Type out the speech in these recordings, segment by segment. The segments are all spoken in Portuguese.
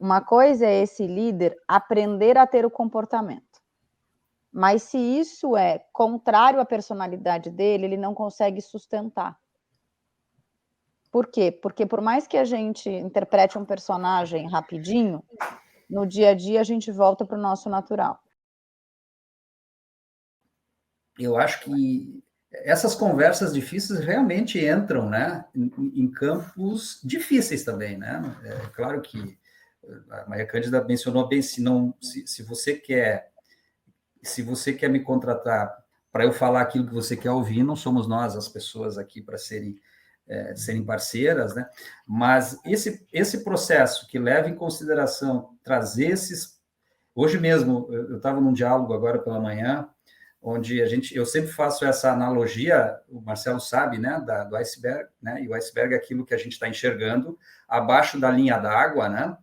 Uma coisa é esse líder aprender a ter o comportamento. Mas se isso é contrário à personalidade dele, ele não consegue sustentar. Por quê? Porque por mais que a gente interprete um personagem rapidinho, no dia a dia a gente volta para o nosso natural. Eu acho que essas conversas difíceis realmente entram, né, em campos difíceis também, né? É claro que a Maria Cândida mencionou bem, se você quer me contratar para eu falar aquilo que você quer ouvir, não somos nós as pessoas aqui para serem parceiras, né? Mas esse processo que leva em consideração trazer esses... Hoje mesmo, eu estava num diálogo agora pela manhã, onde eu sempre faço essa analogia, o Marcelo sabe, né, do iceberg, né? E o iceberg é aquilo que a gente está enxergando abaixo da linha d'água, né?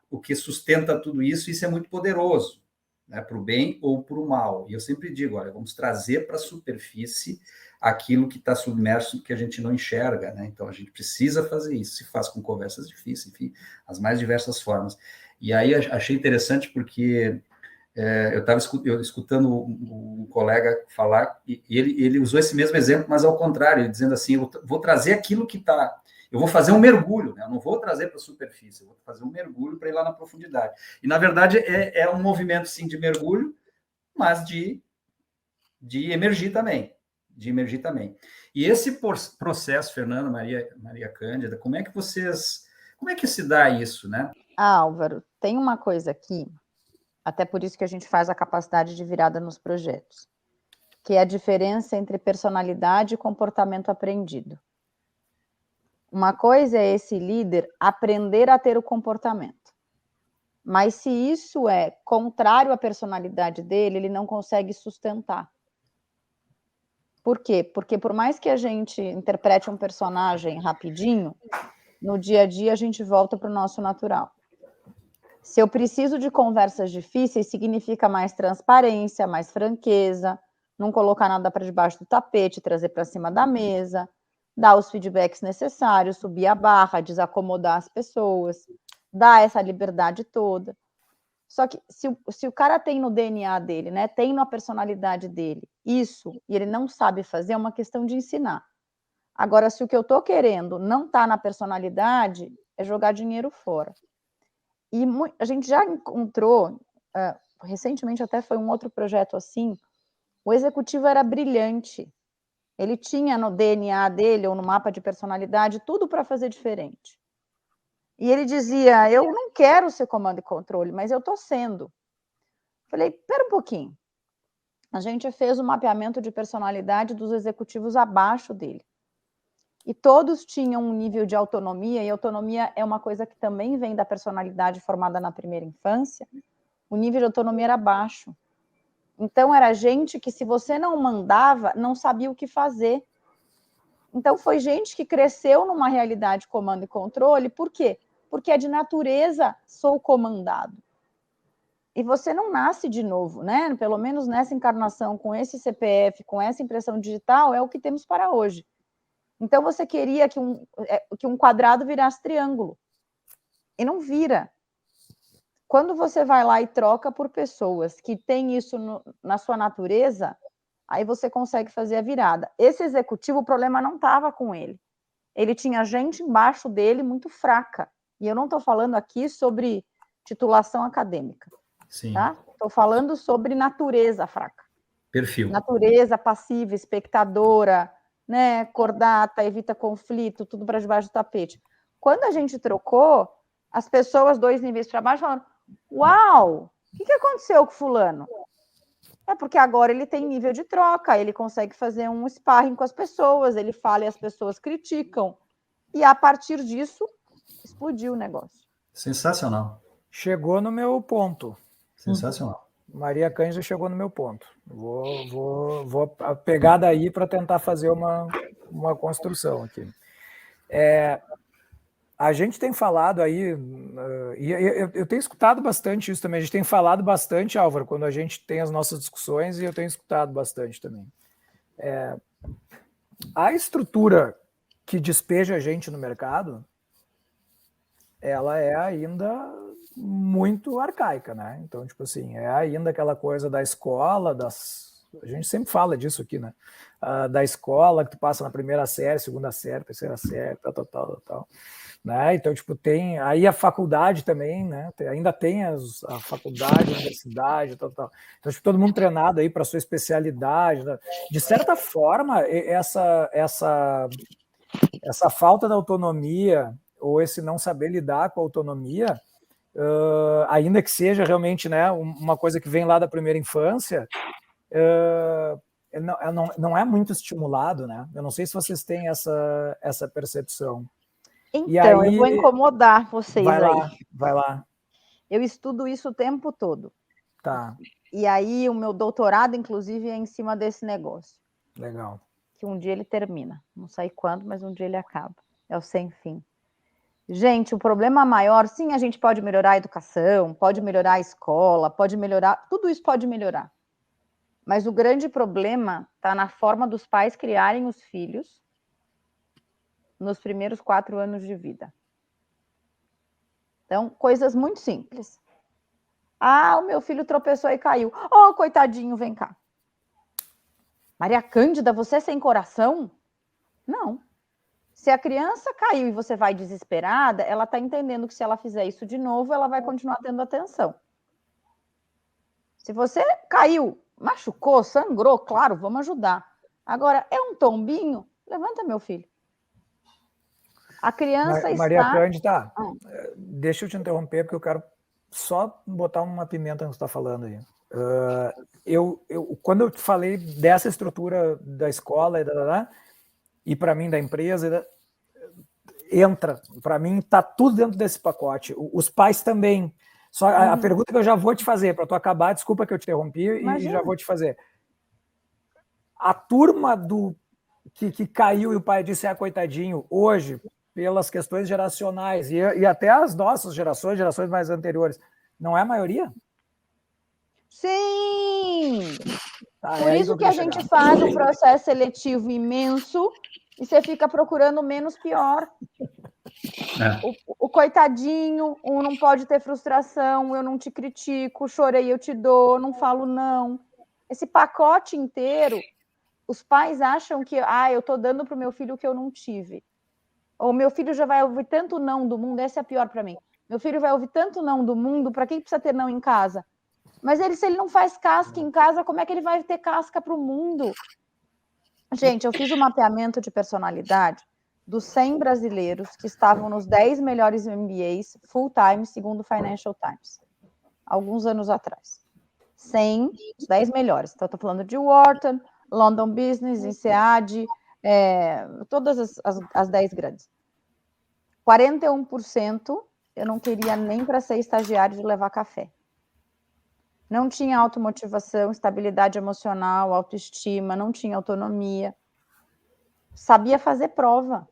O que sustenta tudo isso, isso é muito poderoso, né, para o bem ou para o mal. E eu sempre digo, olha, vamos trazer para a superfície aquilo que está submerso, que a gente não enxerga, né? Então, a gente precisa fazer isso, se faz com conversas difíceis, enfim, as mais diversas formas. E aí, achei interessante porque eu estava escutando um colega falar, e ele usou esse mesmo exemplo, mas ao contrário, ele dizendo assim, eu vou trazer aquilo que está... Eu vou fazer um mergulho, né? Eu não vou trazer para a superfície, eu vou fazer um mergulho para ir lá na profundidade. E, na verdade, é um movimento, sim, de mergulho, mas de emergir também. De emergir também. E esse processo, Fernanda, Maria Cândida, como é que se dá isso, né? Álvaro, tem uma coisa aqui, até por isso que a gente faz a capacidade de virada nos projetos, que é a diferença entre personalidade e comportamento aprendido. Uma coisa é esse líder aprender a ter o comportamento. Mas se isso é contrário à personalidade dele, ele não consegue sustentar. Por quê? Porque por mais que a gente interprete um personagem rapidinho, no dia a dia a gente volta para o nosso natural. Se eu preciso de conversas difíceis, significa mais transparência, mais franqueza, não colocar nada para debaixo do tapete, trazer para cima da mesa, dar os feedbacks necessários, subir a barra, desacomodar as pessoas, dar essa liberdade toda. Só que se o cara tem no DNA dele, né, tem na personalidade dele isso, e ele não sabe fazer, é uma questão de ensinar. Agora, se o que eu estou querendo não está na personalidade, é jogar dinheiro fora. E a gente já encontrou, recentemente até foi um outro projeto assim, o executivo era brilhante, ele tinha no DNA dele, ou no mapa de personalidade, tudo para fazer diferente. E ele dizia, eu não quero ser comando e controle, mas eu estou sendo. Falei, espera um pouquinho. A gente fez um mapeamento de personalidade dos executivos abaixo dele. E todos tinham um nível de autonomia, e autonomia é uma coisa que também vem da personalidade formada na primeira infância. O nível de autonomia era baixo. Então, era gente que, se você não mandava, não sabia o que fazer. Então, foi gente que cresceu numa realidade de comando e controle. Por quê? Porque é de natureza, sou comandado. E você não nasce de novo, né? Pelo menos nessa encarnação, com esse CPF, com essa impressão digital, é o que temos para hoje. Então, você queria que um quadrado virasse triângulo. E não vira. Quando você vai lá e troca por pessoas que têm isso na sua natureza, aí você consegue fazer a virada. Esse executivo, o problema não estava com ele. Ele tinha gente embaixo dele muito fraca. E eu não estou falando aqui sobre titulação acadêmica. Sim. Tá? Estou falando sobre natureza fraca. Perfil. Natureza passiva, espectadora, né? Cordata, evita conflito, tudo para debaixo do tapete. Quando a gente trocou, as pessoas 2 níveis para baixo falaram, uau, o que aconteceu com fulano? É porque agora ele tem nível de troca, ele consegue fazer um sparring com as pessoas, ele fala e as pessoas criticam. E a partir disso, explodiu o negócio. Sensacional. Chegou no meu ponto. Sensacional. Maria Cândida chegou no meu ponto. Vou pegar daí para tentar fazer uma construção aqui. A gente tem falado aí, e eu tenho escutado bastante isso também, a gente tem falado bastante, Álvaro, quando a gente tem as nossas discussões, e eu tenho escutado bastante também. A estrutura que despeja a gente no mercado, ela é ainda muito arcaica, né? Então, tipo assim, é ainda aquela coisa da escola, a gente sempre fala disso aqui, né? Da escola que tu passa na primeira série, segunda série, terceira série, tal. Né? Então, tipo, tem aí a faculdade também, né? Ainda tem a faculdade, a universidade, tal. Então, tipo, todo mundo treinado aí para sua especialidade. Né? De certa forma, essa falta de autonomia ou esse não saber lidar com a autonomia, ainda que seja realmente, né, uma coisa que vem lá da primeira infância, não é muito estimulado, né? Eu não sei se vocês têm essa percepção. Então, aí, eu vou incomodar vocês Vai lá. Eu estudo isso o tempo todo. Tá. E aí, o meu doutorado, inclusive, é em cima desse negócio. Legal. Que um dia ele termina. Não sei quando, mas um dia ele acaba. É o sem fim. Gente, o problema maior, sim, a gente pode melhorar a educação, pode melhorar a escola, pode melhorar, tudo isso pode melhorar. Mas o grande problema está na forma dos pais criarem os filhos nos primeiros 4 anos de vida. Então, coisas muito simples. Ah, o meu filho tropeçou e caiu. Oh, coitadinho, vem cá. Maria Cândida, você é sem coração? Não. Se a criança caiu e você vai desesperada, ela está entendendo que se ela fizer isso de novo, ela vai continuar tendo atenção. Se você caiu, machucou, sangrou, claro, vamos ajudar. Agora, é um tombinho? Levanta, meu filho. A criança Maria Cândida, deixa eu te interromper, porque eu quero só botar uma pimenta no que você está falando aí. Quando eu te falei dessa estrutura da escola e para mim da empresa, entra, para mim está tudo dentro desse pacote. Os pais também. Só a pergunta que eu já vou te fazer, para tu acabar, desculpa que eu te interrompi, e já vou te fazer. A turma que caiu e o pai disse, coitadinho, hoje, pelas questões geracionais e até as nossas gerações mais anteriores, não é a maioria? Sim! Por isso que a gente faz um processo seletivo imenso e você fica procurando menos pior. O coitadinho, não pode ter frustração, eu não te critico, chorei, eu te dou, não falo não. Esse pacote inteiro, os pais acham que eu estou dando para o meu filho o que eu não tive. Ou meu filho já vai ouvir tanto não do mundo, essa é a pior para mim. Meu filho vai ouvir tanto não do mundo, para que precisa ter não em casa? Mas se ele não faz casca em casa, como é que ele vai ter casca para o mundo? Gente, eu fiz um mapeamento de personalidade dos 100 brasileiros que estavam nos 10 melhores MBAs full-time, segundo o Financial Times, alguns anos atrás. 100, os 10 melhores. Então, estou falando de Wharton, London Business, INSEAD, todas as 10 grandes. 41% eu não queria nem para ser estagiário de levar café. Não tinha automotivação, estabilidade emocional, autoestima, não tinha autonomia. Sabia fazer prova.